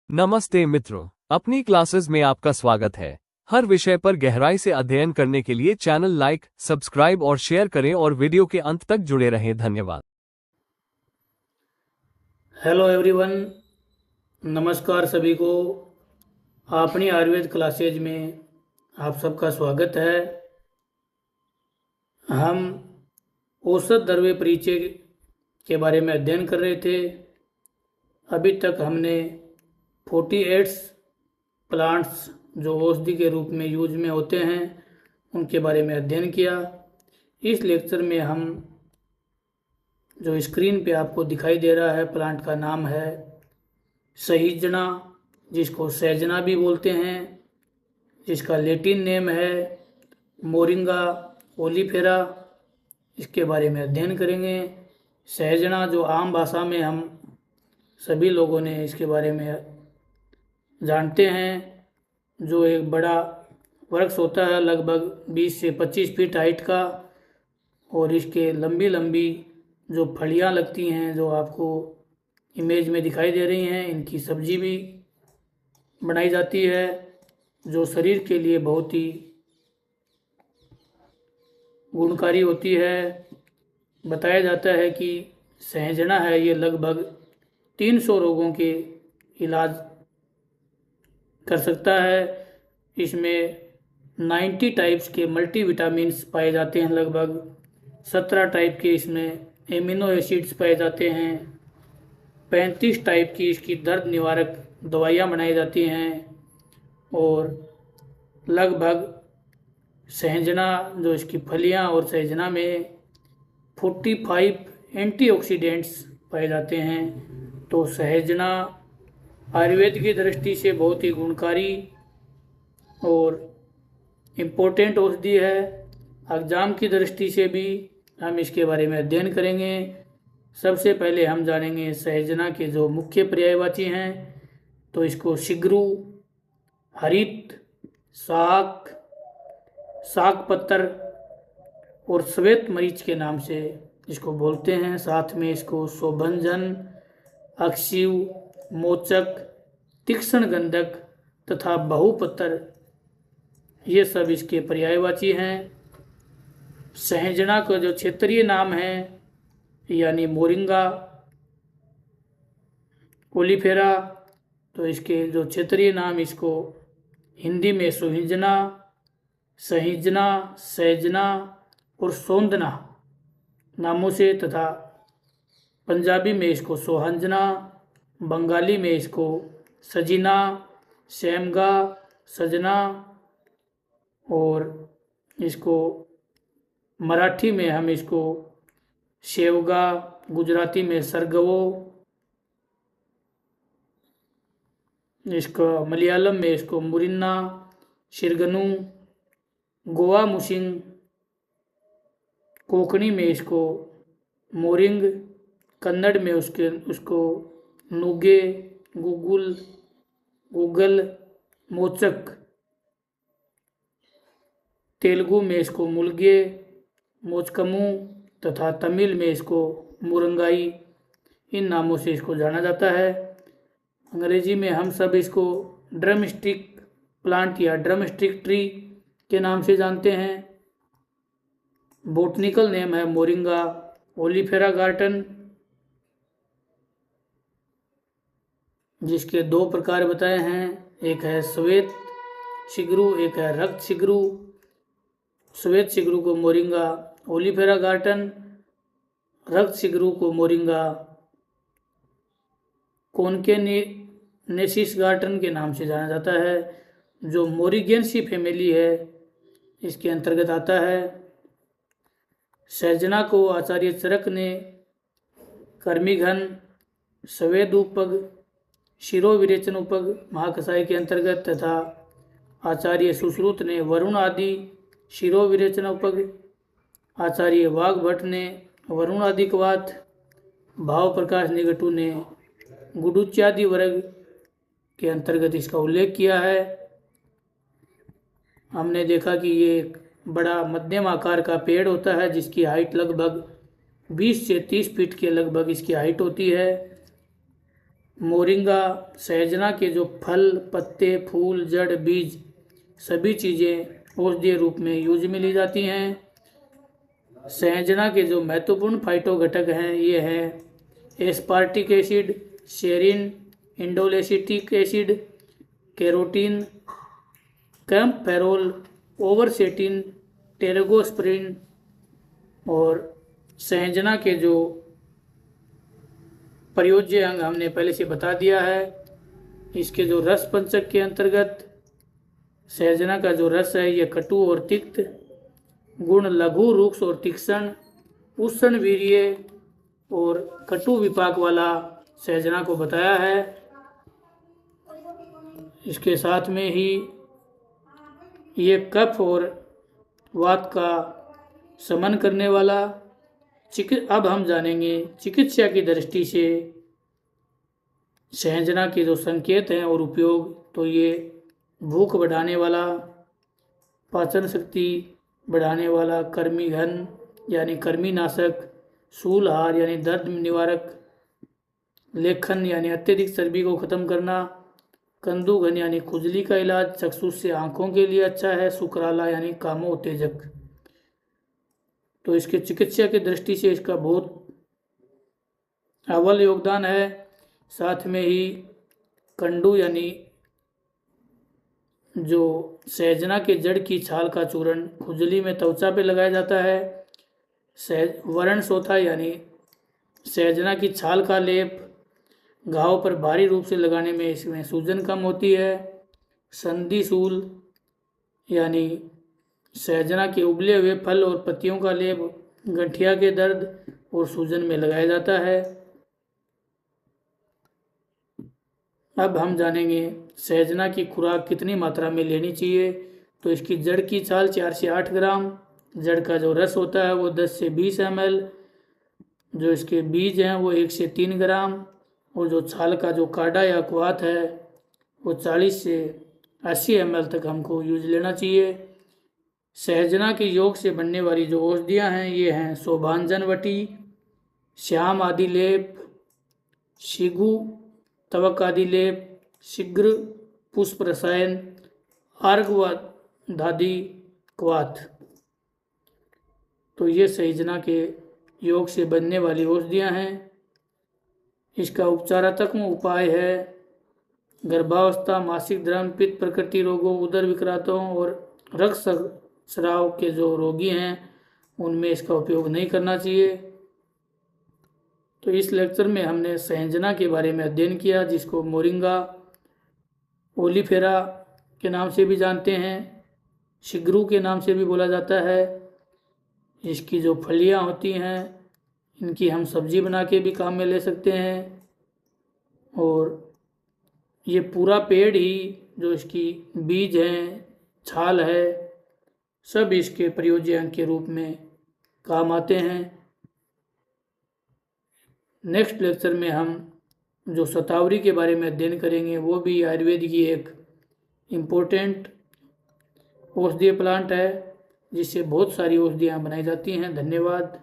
नमस्ते मित्रों, अपनी क्लासेस में आपका स्वागत है। हर विषय पर गहराई से अध्ययन करने के लिए चैनल लाइक, सब्सक्राइब और शेयर करें और वीडियो के अंत तक जुड़े रहें। धन्यवाद। हेलो एवरीवन, नमस्कार सभी को। अपनी आयुर्वेद क्लासेज में आप सबका स्वागत है। हम औषध द्रव्य परिचय के बारे में अध्ययन कर रहे थे। अभी तक हमने 48 प्लांट्स जो औषधि के रूप में यूज में होते हैं उनके बारे में अध्ययन किया। इस लेक्चर में हम जो स्क्रीन पे आपको दिखाई दे रहा है प्लांट का नाम है सहीजना, जिसको सहजना भी बोलते हैं, जिसका लैटिन नेम है मोरिंगा ओलिफेरा। इसके बारे में अध्ययन करेंगे। सहजना जो आम भाषा में हम सभी लोगों ने इसके बारे में जानते हैं, जो एक बड़ा वृक्ष होता है लगभग 20 से 25 फीट हाइट का, और इसके लंबी लंबी जो फलियां लगती हैं जो आपको इमेज में दिखाई दे रही हैं, इनकी सब्जी भी बनाई जाती है जो शरीर के लिए बहुत ही गुणकारी होती है। बताया जाता है कि सहजना है ये लगभग 300 रोगों के इलाज कर सकता है। इसमें 90 टाइप्स के मल्टीविटामिन्स पाए जाते हैं, लगभग 17 टाइप के इसमें एमिनो एसिड्स पाए जाते हैं, 35 टाइप की इसकी दर्द निवारक दवाइयाँ बनाई जाती हैं, और लगभग सहजना जो इसकी फलियाँ और सहजना में 45 एंटीऑक्सीडेंट्स पाए जाते हैं। तो सहजना आयुर्वेद की दृष्टि से बहुत ही गुणकारी और इम्पोर्टेंट औषधि है। एग्जाम की दृष्टि से भी हम इसके बारे में अध्ययन करेंगे। सबसे पहले हम जानेंगे सहजना के जो मुख्य पर्यायवाची हैं। तो इसको शिग्रू, हरित, शाक, शाक पत्तर और श्वेत मरीच के नाम से इसको बोलते हैं। साथ में इसको शोभंजन, अक्षिव, मोचक, तीक्ष्ण गंधक तथा बहुपत्र, ये सब इसके पर्यायवाची हैं। सहजना का जो क्षेत्रीय नाम है यानी मोरिंगा ओलिफेरा, तो इसके जो क्षेत्रीय नाम इसको हिंदी में सुहिंजना, सहिंजना, सहजना और सौंदना नामों से, तथा पंजाबी में इसको सोहंजना, बंगाली में इसको सजीना, सेमगा, सजना, और इसको मराठी में हम इसको शेवगा, गुजराती में सरगवो, इसको मलयालम में इसको मुरिन्ना, शिरगनू, गोवा मुशिंग, कोंकणी में इसको मोरिंग, कन्नड़ में उसको नुगे, गूगल, मोचक, तेलुगु में इसको मुलगे, मोचकमू तथा तमिल में इसको मुरंगाई, इन नामों से इसको जाना जाता है। अंग्रेजी में हम सब इसको ड्रम स्टिक प्लांट या ड्रम स्टिक ट्री के नाम से जानते हैं। बोटनिकल नेम है मोरिंगा ओलिफेरा गार्टन, जिसके 2 प्रकार बताए हैं। एक है श्वेत शिग्रू, एक है रक्त शिग्रू। श्वेत शिग्रू को मोरिंगा ओलिफेरा गार्टन, रक्त शिग्रू को मोरिंगा कोनकेनेसिस गार्टन के नाम से जाना जाता है, जो मोरिगेंसी फैमिली है इसके अंतर्गत आता है। सहजना को आचार्य चरक ने कर्मीघन, स्वेदूपग, शिरोविरेचनोपग महाकषाय के अंतर्गत, तथा आचार्य सुश्रुत ने वरुण आदि शिरोविरेचनोपग, आचार्य वाघभट्ट ने वरुण आदिकवात, भाव प्रकाश निगटू ने गुडुच्यादि वर्ग के अंतर्गत इसका उल्लेख किया है। हमने देखा कि ये एक बड़ा मध्यम आकार का पेड़ होता है जिसकी हाइट लगभग 20 से 30 फीट के लगभग इसकी हाइट होती है। मोरिंगा सहजना के जो फल, पत्ते, फूल, जड़, बीज सभी चीज़ें औषधीय रूप में यूज में ली जाती हैं। सहजना के जो महत्वपूर्ण फाइटो घटक हैं ये हैं aspartic acid, serine, indoleacetic acid, carotene, kaempferol, ओवरसेटिन, टेरेगोस्प्रिन। और सहजना के जो प्रयोज्य अंग हमने पहले से बता दिया है। इसके जो रस पंचक के अंतर्गत सहजना का जो रस है ये कटु और तिक्त, गुण लघु, रुक्ष और तीक्ष्ण, उष्ण, वीर्य और कटु विपाक वाला सहजना को बताया है। इसके साथ में ही ये कफ और वात का शमन करने वाला। अब हम जानेंगे चिकित्सा की दृष्टि से सहजना के जो संकेत हैं और उपयोग। तो ये भूख बढ़ाने वाला, पाचन शक्ति बढ़ाने वाला, कर्मी घन यानी कर्मी नाशक, शूलहार यानी दर्द निवारक, लेखन यानी अत्यधिक चर्बी को खत्म करना, कंदुघन यानी खुजली का इलाज, चक्षुष से आंखों के लिए अच्छा है, सुकराला यानी कामोत्तेजक। तो इसके चिकित्सा की दृष्टि से इसका बहुत अव्वल योगदान है। साथ में ही कंडू यानी जो सहजना के जड़ की छाल का चूर्ण खुजली में त्वचा पे लगाया जाता है। वरण सोथा यानी सहजना की छाल का लेप घाव पर भारी रूप से लगाने में इसमें सूजन कम होती है। संधिशूल यानी सहजना के उबले हुए फल और पत्तियों का लेप गठिया के दर्द और सूजन में लगाया जाता है। अब हम जानेंगे सहजना की खुराक कितनी मात्रा में लेनी चाहिए। तो इसकी जड़ की छाल 4 से 8 ग्राम, जड़ का जो रस होता है वो 10 से 20 ml, जो इसके बीज हैं वो 1 से 3 ग्राम, और जो छाल का जो काढ़ा या क्वाथ है वो 40 से 80 ml तक हमको यूज लेना चाहिए। सहजना के योग से बनने वाली जो औषधियाँ हैं ये हैं शोभांजन वटी, श्याम आदि लेप, शिगु तवक आदि लेप, शीघ्र पुष्प रसायन, अर्घवादादि क्वाथ। तो ये सहजना के योग से बनने वाली औषधियाँ हैं। इसका उपचारात्मक उपाय है गर्भावस्था, मासिक धर्म, पित्त प्रकृति रोगों, उदर विकृतों और रक्त स्राव के जो रोगी हैं उनमें इसका उपयोग नहीं करना चाहिए। तो इस लेक्चर में हमने सहजना के बारे में अध्ययन किया, जिसको मोरिंगा ओलिफेरा के नाम से भी जानते हैं, शिग्रू के नाम से भी बोला जाता है। इसकी जो फलियां होती हैं इनकी हम सब्जी बना के भी काम में ले सकते हैं, और ये पूरा पेड़ ही जो इसकी बीज हैं, छाल है, सब इसके प्रयोज्य अंग के रूप में काम आते हैं। नेक्स्ट लेक्चर में हम जो शतावरी के बारे में अध्ययन करेंगे वो भी आयुर्वेद की एक इम्पोर्टेंट औषधीय प्लांट है, जिससे बहुत सारी औषधियाँ बनाई जाती हैं। धन्यवाद।